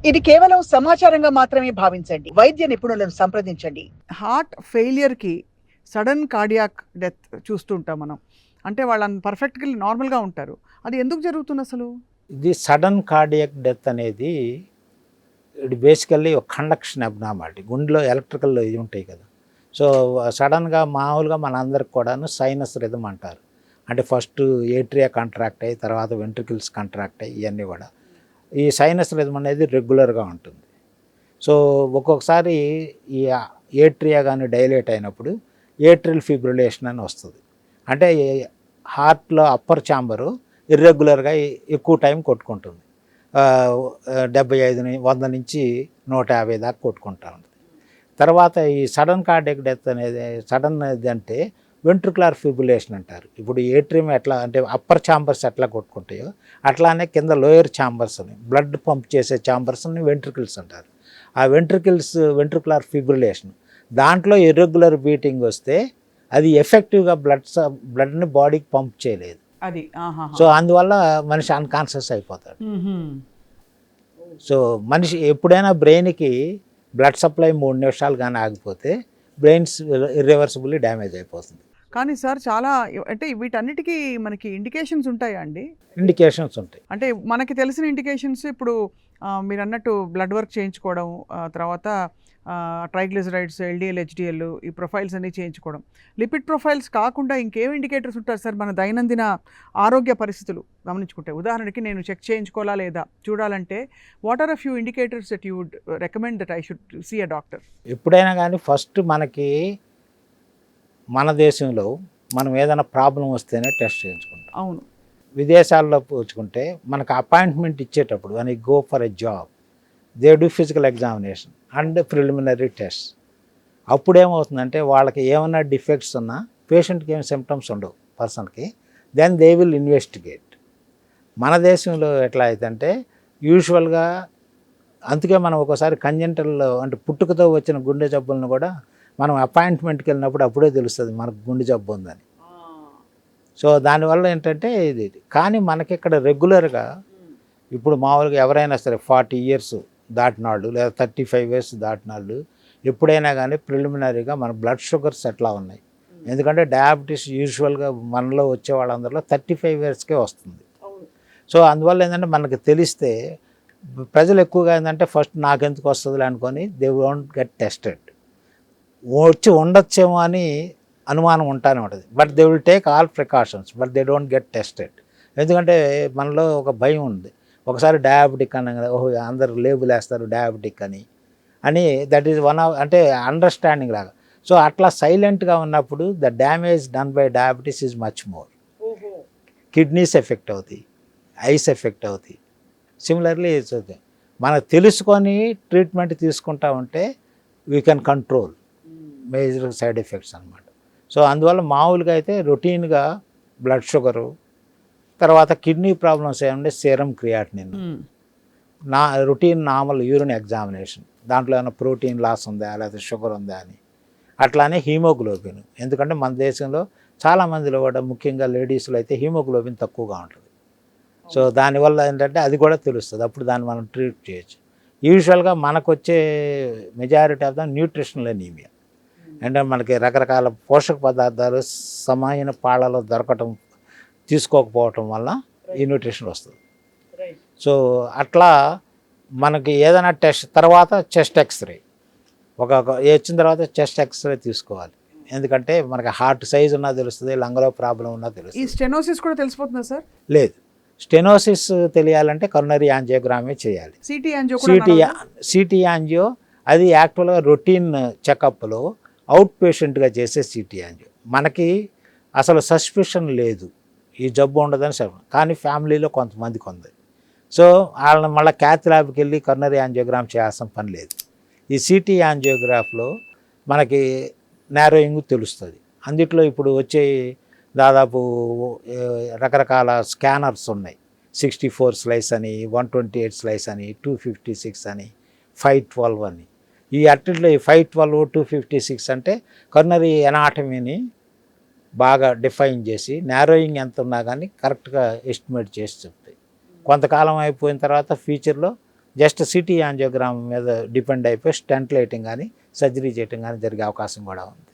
ఇది కేవలం సమాచారంగా మాత్రమే భావించండి. వైద్య నిపుణులను సంప్రదించండి. హార్ట్ ఫెయిలియర్‌కి సడెన్ కార్డియాక్ డెత్ చూస్తుంటాం మనం. అంటే వాళ్ళని పర్ఫెక్ట్‌గా నార్మల్‌గా ఉంటారు. అది ఎందుకు జరుగుతుందసలు? ఇది సడన్ కార్డియాక్ డెత్ అనేది ఇది బేసికల్లీ ఒక కండక్షన్ అబ్నార్మాలిటీ. గుండెలో ఎలక్ట్రికల్ ఇవి ఉంటాయి కదా. సో సడన్గా మామూలుగా మనందరికి కూడాను సైనస్ రిథమ్ అంటారు. అంటే ఫస్ట్ ఏట్రియా కాంట్రాక్ట్ అయ్యి తర్వాత వెంట్రికల్స్ కాంట్రాక్ట్ అయ్యి ఇవన్నీ కూడా ఈ సైనస్ రిథమ్ అనేది రెగ్యులర్గా ఉంటుంది. సో ఒక్కొక్కసారి ఈ ఏట్రియా కానీ డైలేట్ అయినప్పుడు ఏట్రియల్ ఫిబ్రిలేషన్ అని వస్తుంది. అంటే హార్ట్లో అప్పర్ ఛాంబరు ఇర్రెగ్యులర్గా ఎక్కువ టైం కొట్టుకుంటుంది. 75 100 నుంచి 150 దాకా కొట్టుకుంటా ఉంటుంది. తర్వాత ఈ సడన్ కార్డియాక్ డెత్ అనేది సడన్ అంటే వెంట్రుకులర్ ఫిబ్రిలేషన్ అంటారు. ఇప్పుడు ఏట్రియం ఎట్లా అంటే అప్పర్ ఛాంబర్స్ ఎట్లా కొట్టుకుంటాయో అట్లానే కింద లోయర్ ఛాంబర్స్ని బ్లడ్ పంప్ చేసే ఛాంబర్స్ని వెంట్రికల్స్ అంటారు. ఆ వెంట్రుకులర్ ఫిబ్రిలేషన్ దాంట్లో ఇర్రెగ్యులర్ బీటింగ్ వస్తే అది ఎఫెక్టివ్గా బ్లడ్ని బాడీకి పంప్ చేయలేదు. అది. సో అందువల్ల మనిషి అన్కాన్షియస్ అయిపోతాడు. సో మనిషి ఎప్పుడైనా బ్రెయిన్కి బ్లడ్ సప్లై 3 నిమిషాలు కానీ ఆగిపోతే బ్రెయిన్స్ ఇర్రివర్సిబుల్లీ డ్యామేజ్ అయిపోతుంది. కానీ సార్ చాలా అంటే వీటన్నిటికీ మనకి ఇండికేషన్స్ ఉంటాయా అండి? ఇండికేషన్స్ ఉంటాయి. అంటే మనకి తెలిసిన ఇండికేషన్స్ ఇప్పుడు మీరు అన్నట్టు బ్లడ్ వర్క్ చేయించుకోవడం, తర్వాత ట్రైగ్లిజరైడ్స్, ఎల్డిఎల్, హెచ్డిఎల్ ఈ ప్రొఫైల్స్ అన్నీ చేయించుకోవడం. లిపిడ్ ప్రొఫైల్స్ కాకుండా ఇంకేం ఇండికేటర్స్ ఉంటారు సార్ మన దైనందిన ఆరోగ్య పరిస్థితులు గమనించుకుంటే? ఉదాహరణకి నేను చెక్ చేయించుకోవాలా లేదా చూడాలంటే what are a few indicators that you would recommend that I should see a doctor? ఎప్పుడైనా కానీ ఫస్ట్ మనకి మన దేశంలో మనం ఏదైనా ప్రాబ్లం వస్తేనే టెస్ట్ చేయించుకుంటాం. అవును. విదేశాల్లో పోల్చుకుంటే మనకు అపాయింట్మెంట్ ఇచ్చేటప్పుడు when you go for a job they do physical examination and preliminary tests. అప్పుడేమవుతుందంటే వాళ్ళకి ఏమైనా డిఫెక్ట్స్ ఉన్నా పేషెంట్కి ఏమి సిమ్టమ్స్ ఉండవు పర్సన్కి, దెన్ దే విల్ ఇన్వెస్టిగేట్. మన దేశంలో ఎట్లా అవుతుందంటే యూజువల్గా అందుకే మనం ఒకసారి కంజెంటల్ అంటే పుట్టుకతో వచ్చిన గుండె జబ్బులను కూడా మనం అపాయింట్మెంట్కి వెళ్ళినప్పుడు అప్పుడే తెలుస్తుంది మనకు గుండె జబ్బు ఉందని. సో దానివల్ల ఏంటంటే ఇది కానీ మనకి ఇక్కడ రెగ్యులర్గా ఇప్పుడు మామూలుగా ఎవరైనా సరే 40 years దాటినాళ్ళు లేదా 35 years దాటినాళ్ళు ఎప్పుడైనా కానీ ప్రిలిమినరీగా మన బ్లడ్ షుగర్స్ ఎట్లా ఉన్నాయి. ఎందుకంటే డయాబెటీస్ యూజువల్గా మనలో వచ్చే వాళ్ళందరిలో 35 yearsకే వస్తుంది. సో అందువల్ల ఏంటంటే మనకి తెలిస్తే ప్రజలు ఎక్కువగా ఏంటంటే ఫస్ట్ నాకెందుకు వస్తుంది అనుకొని దే వోంట్ గెట్ టెస్టెడ్. వచ్చి ఉండొచ్చేమో అని అనుమానం ఉంటానే ఉంటుంది. But they will take all precautions but they don't get tested. ఎందుకంటే మనలో ఒక భయం ఉంది. ఒకసారి డయాబెటిక్ అనగా ఓహో అందరు లేబుల్ వేస్తారు డయాబెటిక్ అని దట్ ఈజ్ వన్ ఆఫ్ అంటే అండర్స్టాండింగ్ లాగా. సో అట్లా సైలెంట్గా ఉన్నప్పుడు the damage done by diabetes is much more. Kidneys effect అవుతాయి, ఐస్ ఎఫెక్ట్ అవుతాయి. సిమిలర్లీ మనకు తెలుసుకొని ట్రీట్మెంట్ తీసుకుంటా ఉంటే we can control major side effects అనమాట. సో అందువల్ల మామూలుగా అయితే రొటీన్గా బ్లడ్ షుగరు, తర్వాత కిడ్నీ ప్రాబ్లమ్స్ ఏమంటే serum creatinine, routine normal urine examination, దాంట్లో ఏమైనా ప్రోటీన్ లాస్ ఉందా లేకపోతే షుగర్ ఉందా అని. అట్లానే హీమోగ్లోబిన్, ఎందుకంటే మన దేశంలో చాలామందిలో కూడా ముఖ్యంగా లేడీస్లో అయితే హీమోగ్లోబిన్ తక్కువగా ఉంటుంది. సో దానివల్ల ఏంటంటే అది కూడా తెలుస్తుంది, అప్పుడు దాన్ని మనం ట్రీట్ చేయొచ్చు. యూజువల్గా మనకు వచ్చే majority of the nutritional anaemia అంటే మనకి రకరకాల పోషక పదార్థాలు సమైన పాలలో దొరకటం తీసుకోకపోవటం వల్ల ఈ న్యూట్రిషన్ వస్తుంది. సో అట్లా మనకి ఏదైనా టెస్ట్ తర్వాత చెస్ట్ ఎక్స్రే వచ్చిన తర్వాత చెస్ట్ ఎక్స్రే తీసుకోవాలి. ఎందుకంటే మనకి హార్ట్ సైజ్ ఉన్నా తెలుస్తుంది, లంగ్లో ప్రాబ్లం ఉన్నా తెలుస్తుంది. ఈ స్టెనోసిస్ కూడా తెలిసిపోతుందా సార్? లేదు, స్టెనోసిస్ తెలియాలంటే కరోనరీ యాంజియోగ్రామే చేయాలి. సిటీ యాంజియో అది యాక్చువల్గా రొటీన్ చెకప్లో అవుట్ పేషెంట్గా చేసే సిటీ యాంజియో. మనకి అసలు సస్పిషన్ లేదు ఈ జబ్బు ఉండదని చెప్పడం, కానీ ఫ్యామిలీలో కొంతమందికి ఉంది. సో వాళ్ళని మళ్ళీ క్యాత్ ల్యాబ్కి వెళ్ళి కరోనరీ యాంజియోగ్రామ్ చేయాల్సిన పని లేదు. ఈ సిటీ యాంజియోగ్రాఫ్లో మనకి నారోయింగ్ తెలుస్తుంది. అందుట్లో ఇప్పుడు వచ్చే దాదాపు రకరకాల స్కానర్స్ ఉన్నాయి. 64 slice అని, 128 slice అని, 256 అని, 512 అని. ఈ అట్టిట్లో 512, 256 అంటే కరోనరీ ఎనాటమీని బాగా డిఫైన్ చేసి నారోయింగ్ ఎంత ఉన్నా కానీ కరెక్ట్గా ఎస్టిమేట్ చేసి చెప్తాయి. కొంతకాలం అయిపోయిన తర్వాత ఫ్యూచర్లో జస్ట్ సిటీ యాంజియోగ్రామ్ మీద డిపెండ్ అయిపోయి స్టెంట్ లైటింగ్ కానీ సర్జరీ చేయటం కానీ జరిగే అవకాశం కూడా ఉంది.